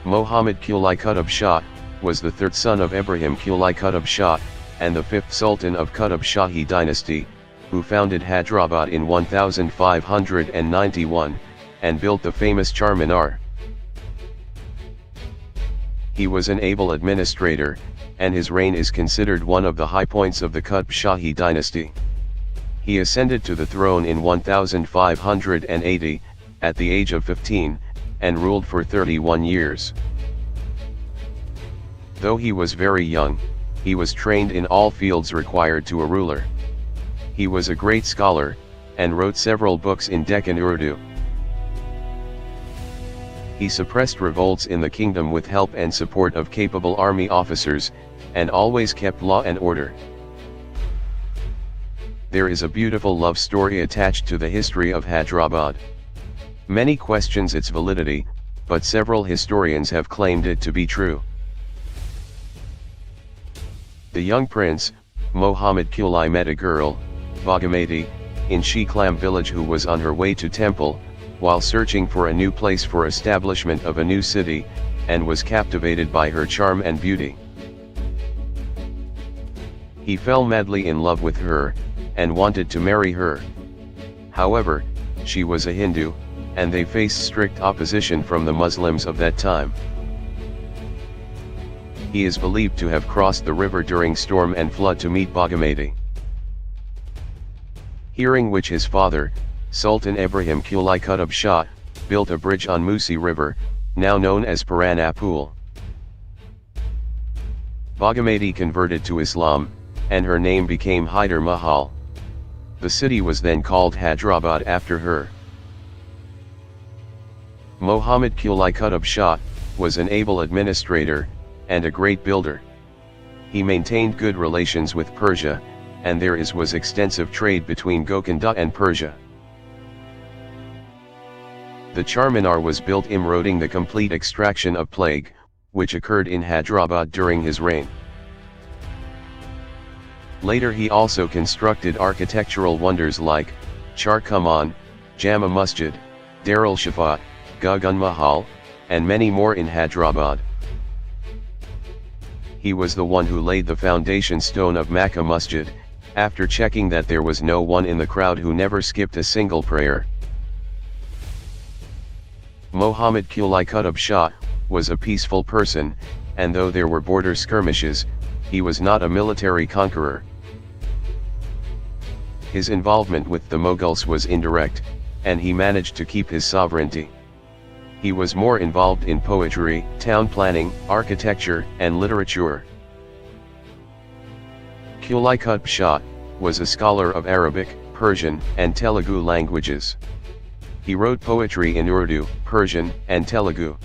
Muhammad Quli Qutub Shah was the third son of Ibrahim Quli Qutub Shah, and the fifth sultan of Qutub Shahi dynasty, who founded Hyderabad in 1591, and built the famous Charminar. He was an able administrator, and his reign is considered one of the high points of the Qutub Shahi dynasty. He ascended to the throne in 1580, at the age of 15, and ruled for 31 years. Though he was very young, he was trained in all fields required to a ruler. He was a great scholar, and wrote several books in Deccan Urdu. He suppressed revolts in the kingdom with help and support of capable army officers, and always kept law and order. There is a beautiful love story attached to the history of Hyderabad. Many questions its validity, but several historians have claimed it to be true. The young prince, Muhammad Quli, met a girl, Bhagamati, in Shiklam village who was on her way to temple, while searching for a new place for establishment of a new city, and was captivated by her charm and beauty. He fell madly in love with her, and wanted to marry her. However, she was a Hindu, and they faced strict opposition from the Muslims of that time. He is believed to have crossed the river during storm and flood to meet Bhagamati. Hearing which his father, Sultan Ibrahim Quli Qutub Shah, built a bridge on Musi River, now known as Purana Pool. Bhagamati converted to Islam, and her name became Hyder Mahal. The city was then called Hyderabad after her. Muhammad Quli Qutub Shah was an able administrator, and a great builder. He maintained good relations with Persia, and there was extensive trade between Golconda and Persia. The Charminar was built eroding the complete extraction of plague, which occurred in Hyderabad during his reign. Later he also constructed architectural wonders like Char Kaman, Jama Masjid, Darul Shafat, Gagan Mahal, and many more in Hyderabad. He was the one who laid the foundation stone of Makkah Masjid, after checking that there was no one in the crowd who never skipped a single prayer. Muhammad Quli Qutub Shah was a peaceful person, and though there were border skirmishes, he was not a military conqueror. His involvement with the Mughals was indirect, and he managed to keep his sovereignty. He was more involved in poetry, town planning, architecture, and literature. Quli Qutub Shah was a scholar of Arabic, Persian, and Telugu languages. He wrote poetry in Urdu, Persian, and Telugu.